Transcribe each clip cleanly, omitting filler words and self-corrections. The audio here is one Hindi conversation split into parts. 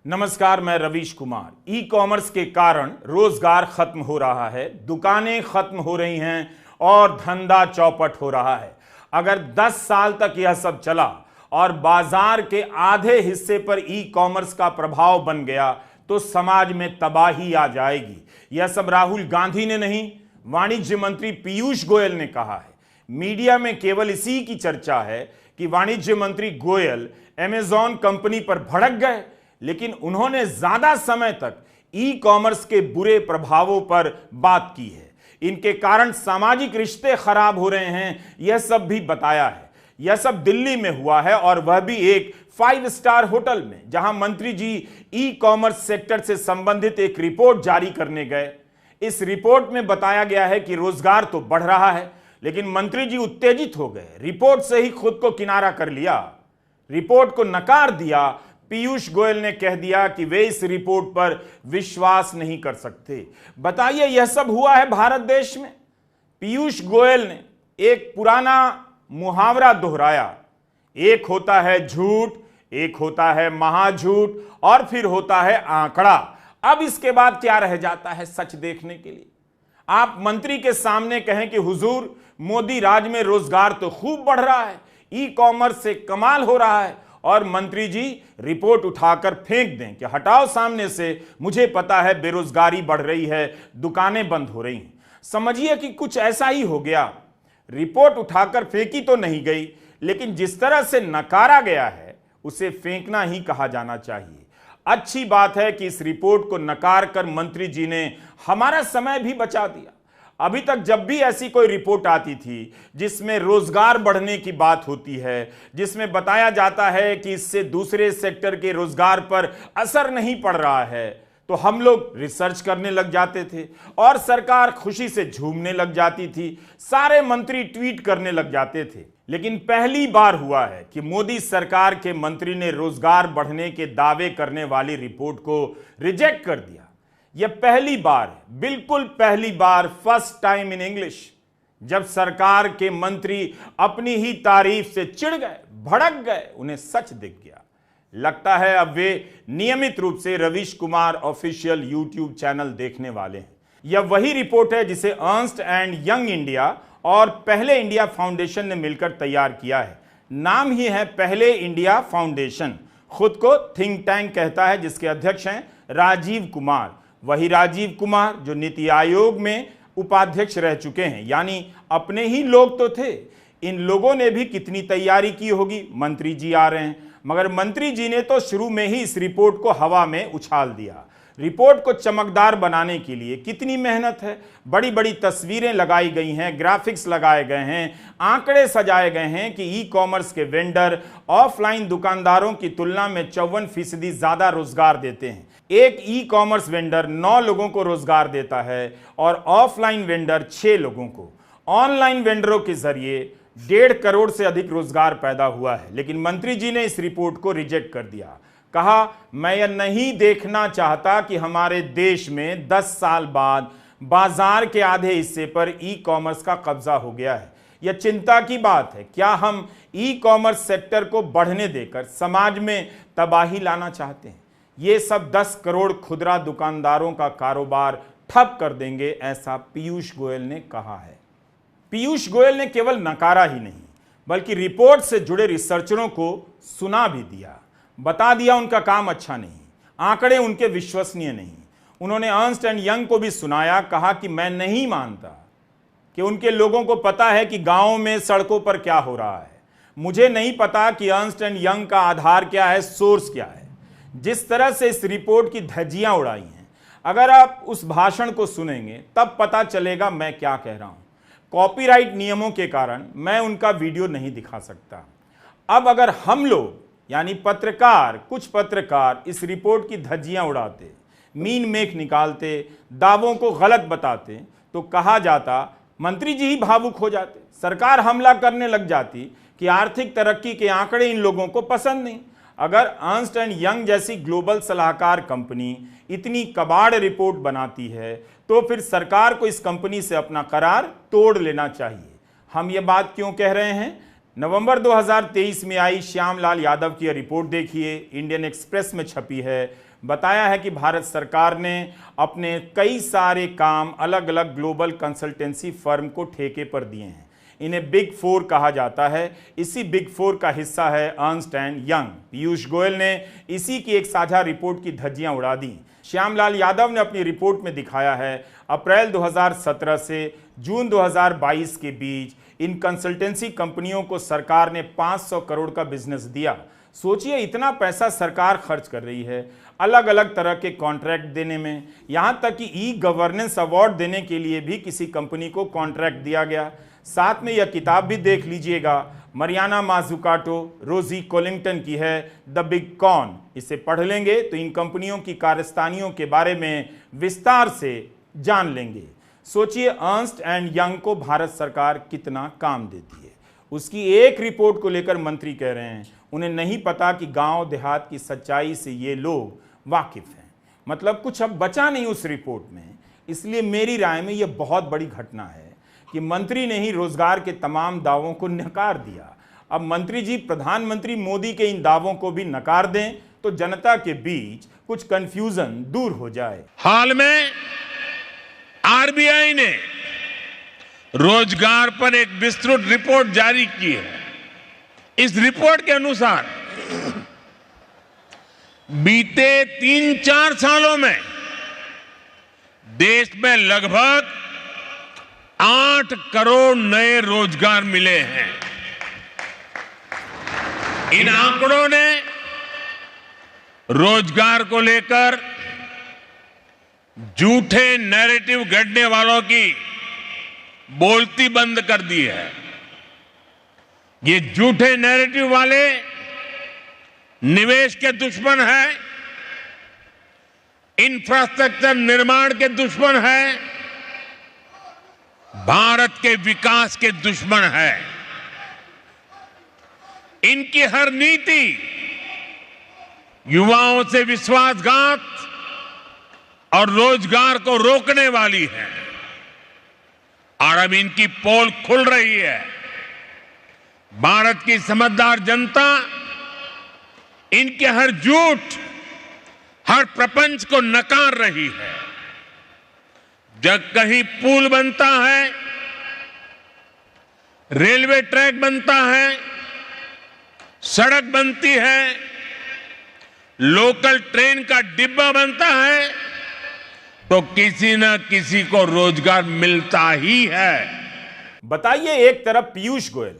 नमस्कार, मैं रवीश कुमार। ई कॉमर्स के कारण रोजगार खत्म हो रहा है, दुकानें खत्म हो रही हैं और धंधा चौपट हो रहा है। अगर 10 साल तक यह सब चला और बाजार के आधे हिस्से पर ई कॉमर्स का प्रभाव बन गया तो समाज में तबाही आ जाएगी। यह सब राहुल गांधी ने नहीं, वाणिज्य मंत्री पीयूष गोयल ने कहा है। मीडिया में केवल इसी की चर्चा है कि वाणिज्य मंत्री गोयल अमेज़न कंपनी पर भड़क गए, लेकिन उन्होंने ज्यादा समय तक ई कॉमर्स के बुरे प्रभावों पर बात की है। इनके कारण सामाजिक रिश्ते खराब हो रहे हैं, यह सब भी बताया है। यह सब दिल्ली में हुआ है और वह भी एक 5 स्टार होटल में, जहां मंत्री जी ई कॉमर्स सेक्टर से संबंधित एक रिपोर्ट जारी करने गए। इस रिपोर्ट में बताया गया है कि रोजगार तो बढ़ रहा है, लेकिन मंत्री जी उत्तेजित हो गए, रिपोर्ट से ही खुद को किनारा कर लिया, रिपोर्ट को नकार दिया। पीयूष गोयल ने कह दिया कि वे इस रिपोर्ट पर विश्वास नहीं कर सकते। बताइए, यह सब हुआ है भारत देश में। पीयूष गोयल ने एक पुराना मुहावरा दोहराया, एक होता है झूठ, एक होता है महाझूठ और फिर होता है आंकड़ा। अब इसके बाद क्या रह जाता है सच देखने के लिए? आप मंत्री के सामने कहें कि हुजूर, मोदी राज में रोजगार तो खूब बढ़ रहा है, ई कॉमर्स से कमाल हो रहा है, और मंत्री जी रिपोर्ट उठाकर फेंक दें कि हटाओ सामने से, मुझे पता है बेरोजगारी बढ़ रही है, दुकानें बंद हो रही हैं। समझिए कि कुछ ऐसा ही हो गया। रिपोर्ट उठाकर फेंकी तो नहीं गई, लेकिन जिस तरह से नकारा गया है उसे फेंकना ही कहा जाना चाहिए। अच्छी बात है कि इस रिपोर्ट को नकार कर मंत्री जी ने हमारा समय भी बचा दिया। अभी तक जब भी ऐसी कोई रिपोर्ट आती थी जिसमें रोजगार बढ़ने की बात होती है, जिसमें बताया जाता है कि इससे दूसरे सेक्टर के रोजगार पर असर नहीं पड़ रहा है, तो हम लोग रिसर्च करने लग जाते थे और सरकार खुशी से झूमने लग जाती थी, सारे मंत्री ट्वीट करने लग जाते थे। लेकिन पहली बार हुआ है कि मोदी सरकार के मंत्री ने रोजगार बढ़ने के दावे करने वाली रिपोर्ट को रिजेक्ट कर दिया। यह पहली बार है, बिल्कुल पहली बार, फर्स्ट टाइम इन इंग्लिश, जब सरकार के मंत्री अपनी ही तारीफ से चिढ़ गए, भड़क गए, उन्हें सच दिख गया। लगता है अब वे नियमित रूप से Ravish Kumar official YouTube channel देखने वाले हैं। यह वही रिपोर्ट है जिसे अर्न्स्ट एंड यंग इंडिया और पहले इंडिया फाउंडेशन ने मिलकर तैयार किया है। नाम ही है पहले इंडिया फाउंडेशन। खुद को थिंक टैंक कहता है, जिसके अध्यक्ष हैं राजीव कुमार। वही राजीव कुमार जो नीति आयोग में उपाध्यक्ष रह चुके हैं, यानी अपने ही लोग तो थे। इन लोगों ने भी कितनी तैयारी की होगी। मंत्री जी आ रहे हैं, मगर मंत्री जी ने तो शुरू में ही इस रिपोर्ट को हवा में उछाल दिया। रिपोर्ट को चमकदार बनाने के लिए कितनी मेहनत है, बड़ी बड़ी तस्वीरें लगाई गई हैं, ग्राफिक्स लगाए गए हैं, आंकड़े सजाए गए हैं कि ई कॉमर्स के वेंडर ऑफलाइन दुकानदारों की तुलना में 54% ज्यादा रोजगार देते हैं। एक ई कॉमर्स वेंडर 9 लोगों को रोजगार देता है और ऑफलाइन वेंडर 6 लोगों को। ऑनलाइन वेंडरों के जरिए 1.5 करोड़ से अधिक रोजगार पैदा हुआ है। लेकिन मंत्री जी ने इस रिपोर्ट को रिजेक्ट कर दिया। कहा, मैं यह नहीं देखना चाहता कि हमारे देश में 10 साल बाद बाजार के आधे हिस्से पर ई कॉमर्स का कब्जा हो गया है। यह चिंता की बात है। क्या हम ई कॉमर्स सेक्टर को बढ़ने देकर समाज में तबाही लाना चाहते हैं? ये सब 10 करोड़ खुदरा दुकानदारों का कारोबार ठप कर देंगे, ऐसा पीयूष गोयल ने कहा है। पीयूष गोयल ने केवल नकारा ही नहीं, बल्कि रिपोर्ट से जुड़े रिसर्चरों को सुना भी दिया, बता दिया उनका काम अच्छा नहीं, आंकड़े उनके विश्वसनीय नहीं। उन्होंने अर्न्स्ट एंड यंग को भी सुनाया, कहा कि मैं नहीं मानता कि उनके लोगों को पता है कि गांवों में सड़कों पर क्या हो रहा है। मुझे नहीं पता कि अर्न्स्ट एंड यंग का आधार क्या है, सोर्स क्या है। जिस तरह से इस रिपोर्ट की धज्जियां उड़ाई हैं, अगर आप उस भाषण को सुनेंगे तब पता चलेगा मैं क्या कह रहा हूं। कॉपीराइट नियमों के कारण मैं उनका वीडियो नहीं दिखा सकता। अब अगर हम लोग, यानी पत्रकार, कुछ पत्रकार इस रिपोर्ट की धज्जियां उड़ाते, मीन मेख निकालते, दावों को गलत बताते, तो कहा जाता मंत्री जी ही भावुक हो जाते, सरकार हमला करने लग जाती कि आर्थिक तरक्की के आंकड़े इन लोगों को पसंद नहीं। अगर अर्न्स्ट एंड यंग जैसी ग्लोबल सलाहकार कंपनी इतनी कबाड़ रिपोर्ट बनाती है, तो फिर सरकार को इस कंपनी से अपना करार तोड़ लेना चाहिए। हम ये बात क्यों कह रहे हैं? नवंबर 2023 में आई श्यामलाल यादव की रिपोर्ट देखिए, इंडियन एक्सप्रेस में छपी है। बताया है कि भारत सरकार ने अपने कई सारे काम अलग अलग ग्लोबल कंसल्टेंसी फर्म को ठेके पर दिए हैं। इन्हें बिग फोर कहा जाता है। इसी बिग फोर का हिस्सा है Ernst and young. Piyush Goyal ने इसी की एक साझा रिपोर्ट की धज्जियां उड़ा दी। श्यामलाल यादव ने अपनी रिपोर्ट में दिखाया है अप्रैल 2017 से जून 2022 के बीच इन कंसल्टेंसी कंपनियों को सरकार ने 500 करोड़ का बिजनेस दिया। सोचिए, इतना पैसा सरकार खर्च कर रही है अलग अलग तरह के कॉन्ट्रैक्ट देने में। यहां तक कि ई गवर्नेंस अवार्ड देने के लिए भी किसी कंपनी को कॉन्ट्रैक्ट दिया गया। साथ में यह किताब भी देख लीजिएगा, मरियाना माज़ुकाटो, रोजी कोलिंगटन की है, द बिग कॉन। इसे पढ़ लेंगे तो इन कंपनियों की कारस्तानियों के बारे में विस्तार से जान लेंगे। सोचिए, अर्न्स्ट एंड यंग को भारत सरकार कितना काम देती है। उसकी एक रिपोर्ट को लेकर मंत्री कह रहे हैं उन्हें नहीं पता कि गांव देहात की सच्चाई से ये लोग वाकिफ हैं। मतलब कुछ अब बचा नहीं उस रिपोर्ट में। इसलिए मेरी राय में यह बहुत बड़ी घटना है कि मंत्री ने ही रोजगार के तमाम दावों को नकार दिया। अब मंत्री जी प्रधानमंत्री मोदी के इन दावों को भी नकार दें तो जनता के बीच कुछ कंफ्यूजन दूर हो जाए। हाल में आरबीआई ने रोजगार पर एक विस्तृत रिपोर्ट जारी की है। इस रिपोर्ट के अनुसार बीते 3-4 सालों में देश में लगभग 8 करोड़ नए रोजगार मिले हैं। इन आंकड़ों ने रोजगार को लेकर झूठे नैरेटिव गढ़ने वालों की बोलती बंद कर दी है। ये झूठे नैरेटिव वाले निवेश के दुश्मन हैं, इंफ्रास्ट्रक्चर निर्माण के दुश्मन हैं, भारत के विकास के दुश्मन है। इनकी हर नीति युवाओं से विश्वासघात और रोजगार को रोकने वाली है। और अब इनकी पोल खुल रही है। भारत की समझदार जनता इनके हर झूठ, हर प्रपंच को नकार रही है। जब कहीं पुल बनता है, रेलवे ट्रैक बनता है, सड़क बनती है, लोकल ट्रेन का डिब्बा बनता है, तो किसी न किसी को रोजगार मिलता ही है। बताइए, एक तरफ पीयूष गोयल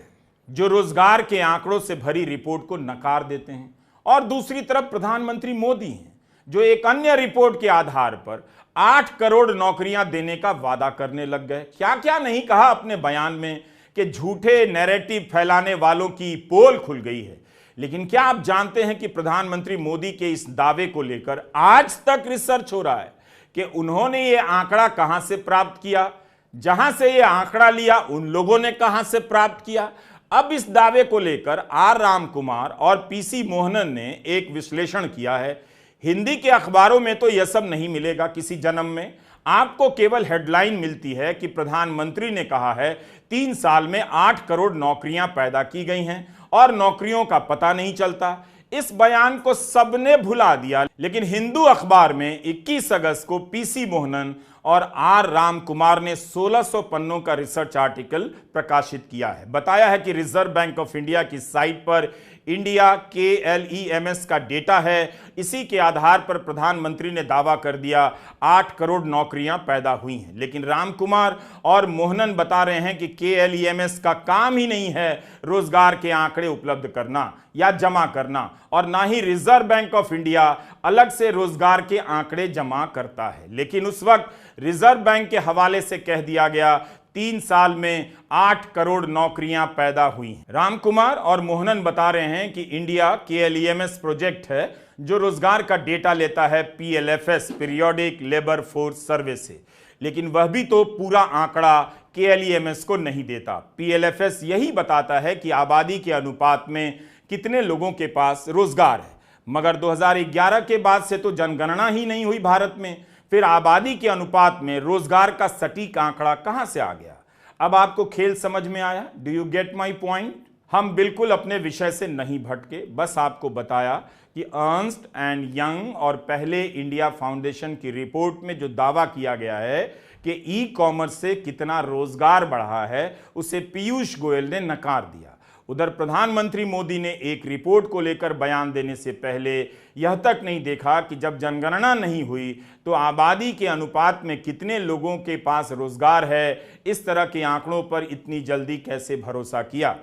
जो रोजगार के आंकड़ों से भरी रिपोर्ट को नकार देते हैं और दूसरी तरफ प्रधानमंत्री मोदी हैं जो एक अन्य रिपोर्ट के आधार पर 8 करोड़ नौकरियां देने का वादा करने लग गए। क्या क्या नहीं कहा अपने बयान में कि झूठे नैरेटिव फैलाने वालों की पोल खुल गई है। लेकिन क्या आप जानते हैं कि प्रधानमंत्री मोदी के इस दावे को लेकर आज तक रिसर्च हो रहा है कि उन्होंने ये आंकड़ा कहां से प्राप्त किया, जहां से ये आंकड़ा लिया उन लोगों ने कहां से प्राप्त किया। अब इस दावे को लेकर आर रामकुमार और पीसी मोहनन ने एक विश्लेषण किया है। हिंदी के अखबारों में तो यह सब नहीं मिलेगा किसी जन्म में। आपको केवल हेडलाइन मिलती है कि प्रधानमंत्री ने कहा है 3 साल में 8 करोड़ नौकरियां पैदा की गई हैं और नौकरियों का पता नहीं चलता। इस बयान को सबने भुला दिया। लेकिन हिंदू अखबार में 21 अगस्त को पीसी मोहनन और आर रामकुमार ने 1600 पन्नों का रिसर्च आर्टिकल प्रकाशित किया है। बताया है कि रिजर्व बैंक ऑफ इंडिया की साइट पर इंडिया KLEMS का डेटा है। इसी के आधार पर प्रधानमंत्री ने दावा कर दिया 8 करोड़ नौकरियां पैदा हुई हैं। लेकिन रामकुमार और मोहनन बता रहे हैं कि KLEMS का काम ही नहीं है रोजगार के आंकड़े उपलब्ध करना या जमा करना, और ना ही रिजर्व बैंक ऑफ इंडिया अलग से रोजगार के आंकड़े जमा करता है। लेकिन उस वक्त रिजर्व बैंक के हवाले से कह दिया गया 3 साल में 8 करोड़ नौकरियां पैदा हुई हैं। रामकुमार और मोहनन बता रहे हैं कि इंडिया KLEMS प्रोजेक्ट है जो रोजगार का डेटा लेता है PLFS, periodic labour force survey से। लेकिन वह भी तो पूरा आंकड़ा KLEMS को नहीं देता। PLFS यही बताता है कि आबादी के अनुपात में कितने लोगों के पास रोजगार है। मगर 2011 के बाद से तो जनगणना ही नहीं हुई भारत में। फिर आबादी के अनुपात में रोजगार का सटीक आंकड़ा कहां से आ गया? अब आपको खेल समझ में आया? Do you get my point? हम बिल्कुल अपने विषय से नहीं भटके, बस आपको बताया कि अर्न्स्ट एंड यंग और पहले इंडिया फाउंडेशन की रिपोर्ट में जो दावा किया गया है कि ई कॉमर्स से कितना रोजगार बढ़ा है, उसे पीयूष गोयल ने नकार दिया। उधर प्रधानमंत्री मोदी ने एक रिपोर्ट को लेकर बयान देने से पहले यह तक नहीं देखा कि जब जनगणना नहीं हुई तो आबादी के अनुपात में कितने लोगों के पास रोजगार है, इस तरह के आंकड़ों पर इतनी जल्दी कैसे भरोसा किया।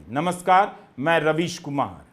नमस्कार, मैं रवीश कुमार।